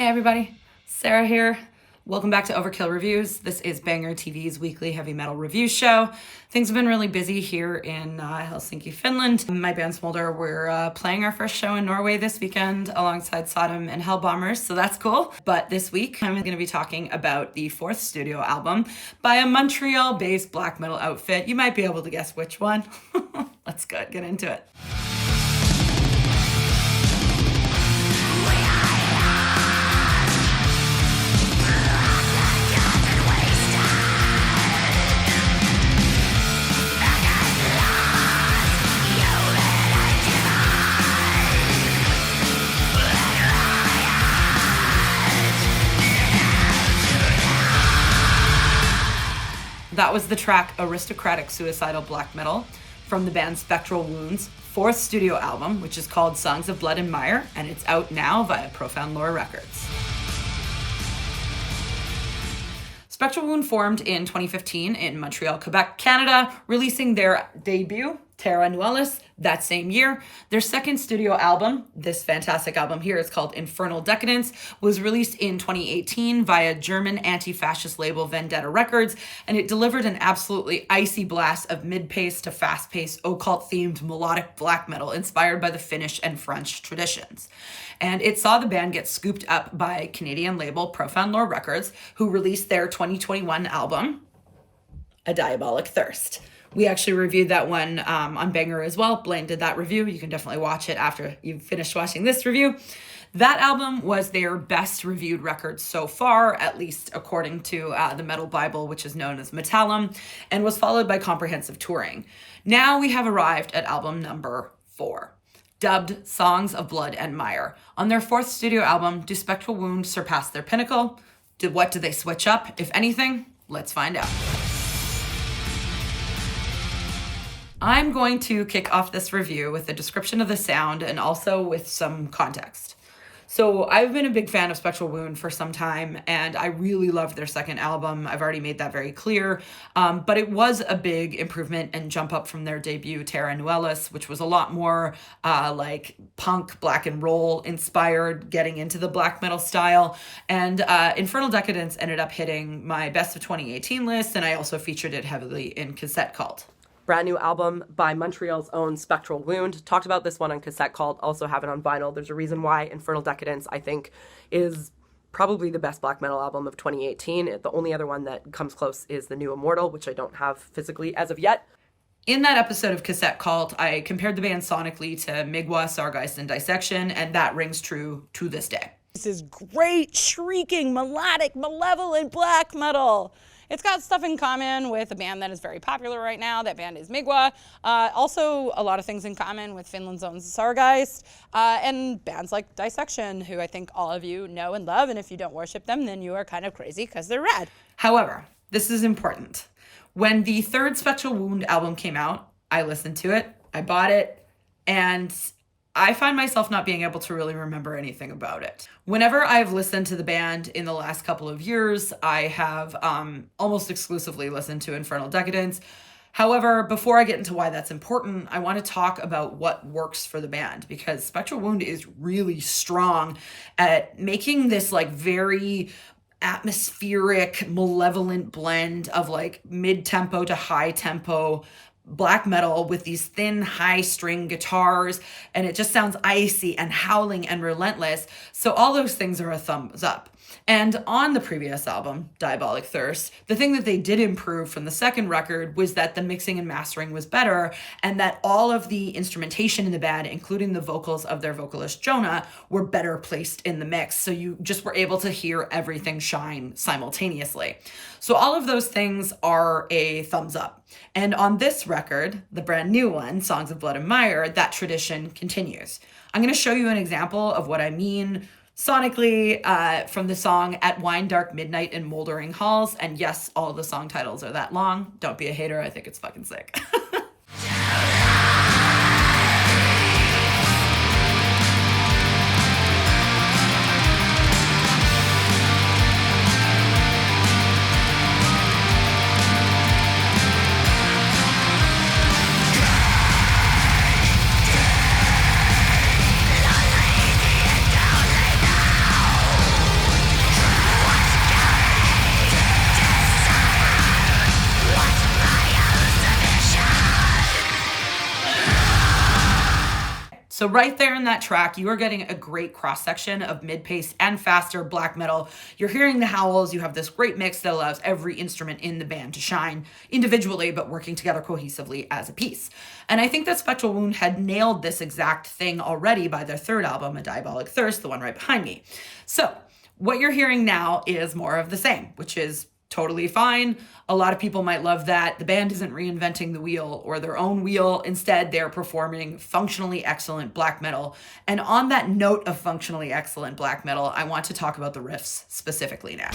Hey everybody, Sarah here. Welcome back to Overkill Reviews. This is BangerTV's weekly heavy metal review show. Things have been really busy here in Helsinki, Finland. My band Smolder, we're playing our first show in Norway this weekend alongside Sodom and Hellbombers, so that's cool. But this week, I'm going to be talking about the fourth studio album by a Montreal-based black metal outfit. You might be able to guess which one. Let's get into it. That was the track Aristocratic Suicidal Black Metal from the band Spectral Wound's fourth studio album, which is called Songs of Blood and Mire, and it's out now via Profane Records. Spectral Wound formed in 2015 in Montreal, Quebec, Canada, releasing their debut, Terra Nullis, that same year. Their second studio album, this fantastic album here, is called Infernal Decadence, was released in 2018 via German anti-fascist label Vendetta Records, and it delivered an absolutely icy blast of mid-paced to fast-paced, occult-themed melodic black metal inspired by the Finnish and French traditions. And it saw the band get scooped up by Canadian label Profane Records, who released their 2021 album, A Diabolic Thirst. We actually reviewed that one on Banger as well. Blaine did that review. You can definitely watch it after you've finished watching this review. That album was their best reviewed record so far, at least according to the Metal Bible, which is known as Metallum, and was followed by comprehensive touring. Now we have arrived at album number 4, dubbed Songs of Blood and Mire. On their fourth studio album, do Spectral Wound surpass their pinnacle? What do they switch up, if anything? Let's find out. I'm going to kick off this review with a description of the sound and also with some context. So I've been a big fan of Spectral Wound for some time, and I really loved their second album. I've already made that very clear, but it was a big improvement and jump up from their debut, Terra Nullis, which was a lot more like punk, black and roll inspired, getting into the black metal style. And Infernal Decadence ended up hitting my best of 2018 list, and I also featured it heavily in Cassette Cult. Brand new album by Montreal's own Spectral Wound. Talked about this one on Cassette Cult, also have it on vinyl. There's a reason why Infernal Decadence, I think, is probably the best black metal album of 2018. The only other one that comes close is the new Immortal, which I don't have physically as of yet. In that episode of Cassette Cult, I compared the band sonically to Migwa, Sargeist, and Dissection, and that rings true to this day. This is great, shrieking, melodic, malevolent black metal. It's got stuff in common with a band that is very popular right now. That band is Migwa. Also, a lot of things in common with Finland's own Sargeist and bands like Dissection, who I think all of you know and love. And if you don't worship them, then you are kind of crazy because they're rad. However, this is important. When the third Spectral Wound album came out, I listened to it, I bought it, and I find myself not being able to really remember anything about it. Whenever I've listened to the band in the last couple of years, I have almost exclusively listened to Infernal Decadence. However, before I get into why that's important, I want to talk about what works for the band, because Spectral Wound is really strong at making this like very atmospheric, malevolent blend of like mid-tempo to high-tempo black metal with these thin, high-string guitars, and it just sounds icy and howling and relentless. So all those things are a thumbs up. And on the previous album, Diabolic Thirst, the thing that they did improve from the second record was that the mixing and mastering was better, and that all of the instrumentation in the band, including the vocals of their vocalist Jonah, were better placed in the mix. So you just were able to hear everything shine simultaneously. So all of those things are a thumbs up. And on this record, the brand new one, Songs of Blood and Mire, that tradition continues. I'm going to show you an example of what I mean sonically from the song At Wine Dark Midnight in Moldering Halls. And yes, all the song titles are that long. Don't be a hater. I think it's fucking sick. So right there in that track, you are getting a great cross-section of mid-paced and faster black metal. You're hearing the howls. You have this great mix that allows every instrument in the band to shine individually, but working together cohesively as a piece. And I think that Spectral Wound had nailed this exact thing already by their third album, A Diabolic Thirst, the one right behind me. So what you're hearing now is more of the same, which is totally fine. A lot of people might love that. The band isn't reinventing the wheel or their own wheel. Instead, they're performing functionally excellent black metal. And on that note of functionally excellent black metal, I want to talk about the riffs specifically now.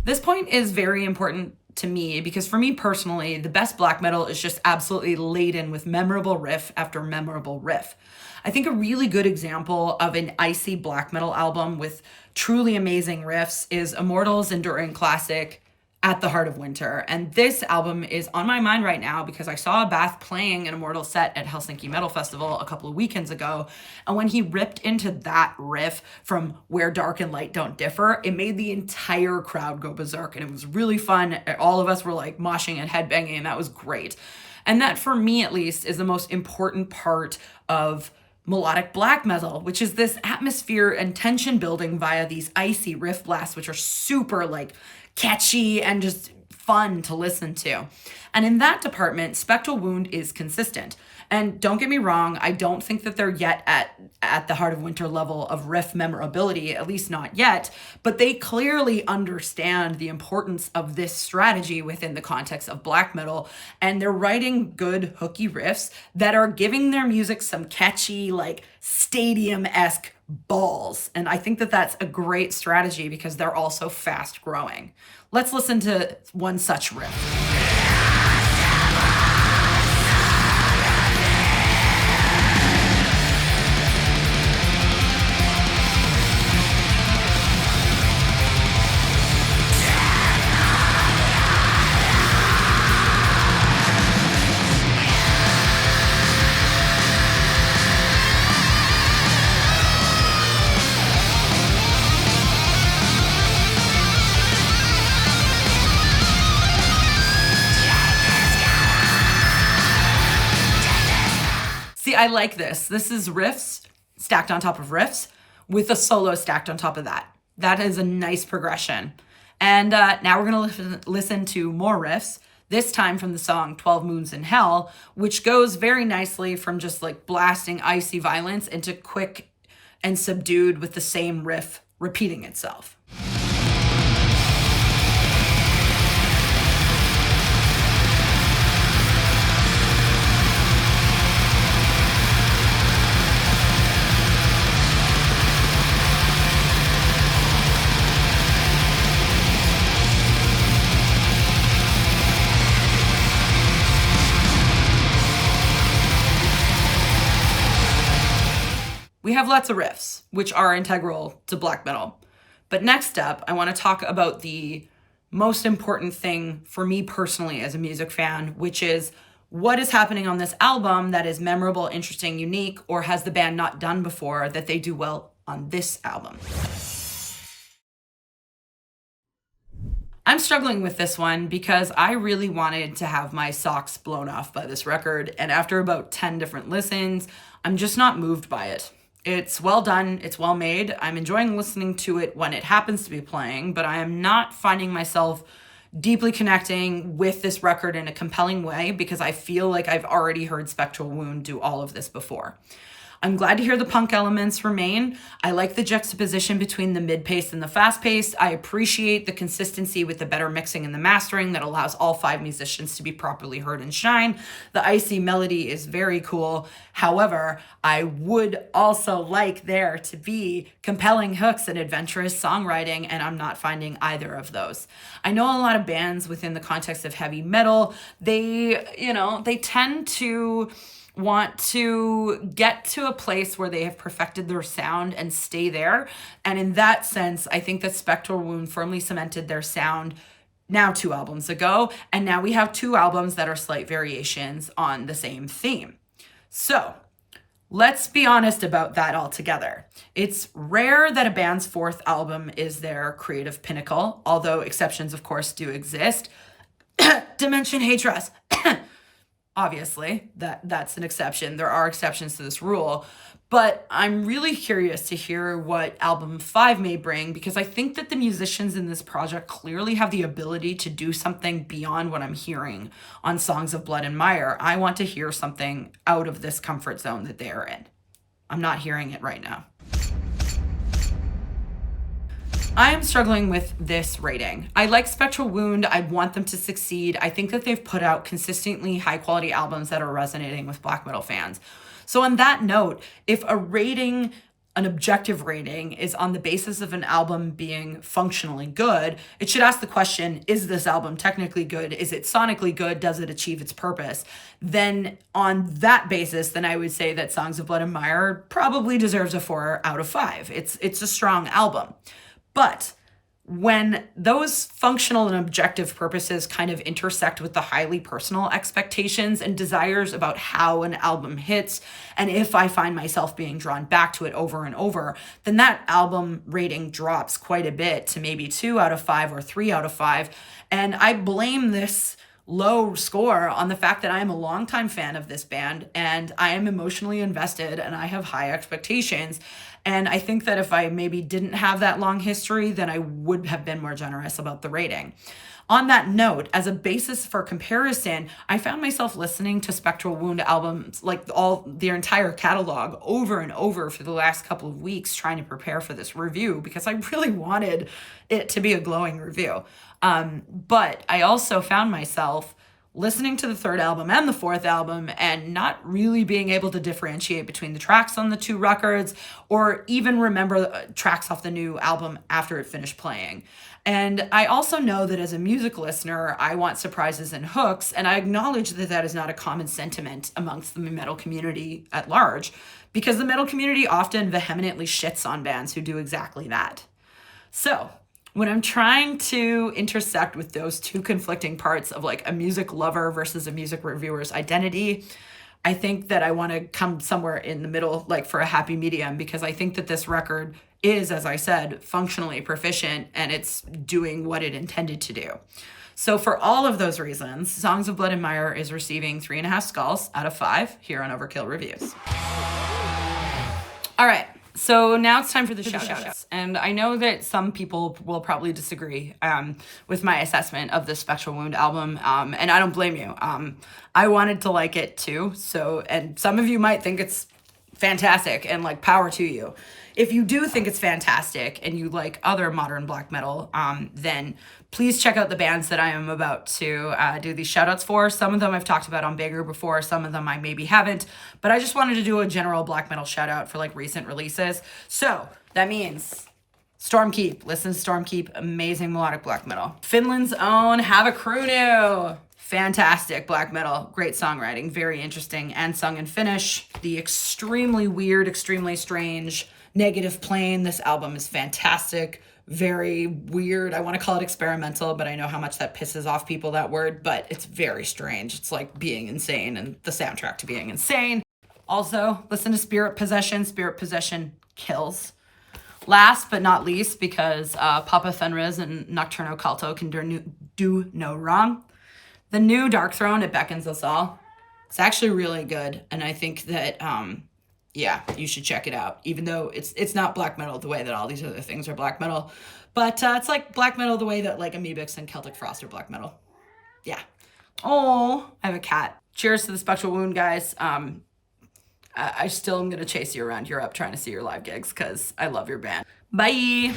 This point is very important to me because for me personally, the best black metal is just absolutely laden with memorable riff after memorable riff. I think a really good example of an icy black metal album with truly amazing riffs is Immortal's enduring classic, At the Heart of Winter. And this album is on my mind right now because I saw Bath playing an Immortal set at Helsinki Metal Festival a couple of weekends ago. And when he ripped into that riff from Where Dark and Light Don't Differ, it made the entire crowd go berserk. And it was really fun. All of us were like moshing and headbanging, and that was great. And that, for me at least, is the most important part of melodic black metal, which is this atmosphere and tension building via these icy riff blasts, which are super like catchy and just fun to listen to. And in that department, Spectral Wound is consistent. And don't get me wrong, I don't think that they're yet at the Heart of Winter level of riff memorability, at least not yet, but they clearly understand the importance of this strategy within the context of black metal, and they're writing good hooky riffs that are giving their music some catchy, like stadium-esque balls. And I think that that's a great strategy because they're also fast growing. Let's listen to one such riff. See, I like this. This is riffs stacked on top of riffs with a solo stacked on top of that. That is a nice progression. And now we're going to listen to more riffs, this time from the song 12 Moons in Hell, which goes very nicely from just like blasting icy violence into quick and subdued with the same riff repeating itself. We have lots of riffs, which are integral to black metal. But next up, I want to talk about the most important thing for me personally as a music fan, which is what is happening on this album that is memorable, interesting, unique, or has the band not done before that they do well on this album. I'm struggling with this one because I really wanted to have my socks blown off by this record, and after about 10 different listens, I'm just not moved by it. It's well done, it's well made, I'm enjoying listening to it when it happens to be playing, but I am not finding myself deeply connecting with this record in a compelling way because I feel like I've already heard Spectral Wound do all of this before. I'm glad to hear the punk elements remain. I like the juxtaposition between the mid-paced and the fast-paced. I appreciate the consistency with the better mixing and the mastering that allows all 5 musicians to be properly heard and shine. The icy melody is very cool. However, I would also like there to be compelling hooks and adventurous songwriting, and I'm not finding either of those. I know a lot of bands within the context of heavy metal, they tend to want to get to a place where they have perfected their sound and stay there. And in that sense, I think that Spectral Wound firmly cemented their sound now 2 albums ago. And now we have 2 albums that are slight variations on the same theme. So let's be honest about that altogether. It's rare that a band's 4th album is their creative pinnacle, although exceptions, of course, do exist. Dimension Hatred. Obviously, that's an exception. There are exceptions to this rule. But I'm really curious to hear what album 5 may bring, because I think that the musicians in this project clearly have the ability to do something beyond what I'm hearing on Songs of Blood and Mire. I want to hear something out of this comfort zone that they are in. I'm not hearing it right now. I am struggling with this rating. I like Spectral Wound. I want them to succeed. I think that they've put out consistently high quality albums that are resonating with black metal fans. So on that note, if a rating, an objective rating, is on the basis of an album being functionally good, it should ask the question, is this album technically good? Is it sonically good? Does it achieve its purpose? Then on that basis, then I would say that Songs of Blood and Mire probably deserves a 4 out of 5. It's a strong album. But when those functional and objective purposes kind of intersect with the highly personal expectations and desires about how an album hits, and if I find myself being drawn back to it over and over, then that album rating drops quite a bit to maybe 2 out of 5 or 3 out of 5. And I blame this low score on the fact that I am a longtime fan of this band and I am emotionally invested and I have high expectations. And I think that if I maybe didn't have that long history, then I would have been more generous about the rating. On that note, as a basis for comparison, I found myself listening to Spectral Wound albums, like their entire catalog, over and over for the last couple of weeks, trying to prepare for this review because I really wanted it to be a glowing review. But I also found myself listening to the third album and the fourth album and not really being able to differentiate between the tracks on the two records or even remember tracks off the new album after it finished playing. And I also know that as a music listener, I want surprises and hooks, and I acknowledge that that is not a common sentiment amongst the metal community at large, because the metal community often vehemently shits on bands who do exactly that. So when I'm trying to intersect with those two conflicting parts of like a music lover versus a music reviewer's identity, I think that I want to come somewhere in the middle, like for a happy medium, because I think that this record is, as I said, functionally proficient and it's doing what it intended to do. So for all of those reasons, Songs of Blood and Mire is receiving 3.5 skulls out of 5 here on Overkill Reviews. All right. So now it's time for the shout-outs. And I know that some people will probably disagree with my assessment of the Spectral Wound album, and I don't blame you. I wanted to like it too, and some of you might think it's fantastic, and like power to you. If you do think it's fantastic and you like other modern black metal, then please check out the bands that I am about to do these shout-outs for. Some of them I've talked about on Banger before, some of them I maybe haven't, but I just wanted to do a general black metal shout-out for like recent releases. So that means Stormkeep. Listen to Stormkeep, amazing melodic black metal. Finland's own Have a Crew New. Fantastic black metal, great songwriting, very interesting, and sung in Finnish. The extremely weird, extremely strange Negative Plane. This album is fantastic, very weird. I want to call it experimental, but I know how much that pisses off people, that word, but it's very strange. It's like being insane and the soundtrack to being insane. Also, listen to Spirit Possession. Spirit Possession kills. Last but not least, because Papa Fenriz and Nocturno Culto can do no wrong, the new Dark Throne, It Beckons Us All. It's actually really good, and I think that yeah, you should check it out, even though it's not black metal the way that all these other things are black metal. But it's like black metal the way that like Amoebics and Celtic Frost are black metal. Yeah. Oh, I have a cat. Cheers to the Spectral Wound, guys. I still am going to chase you around Europe trying to see your live gigs because I love your band. Bye.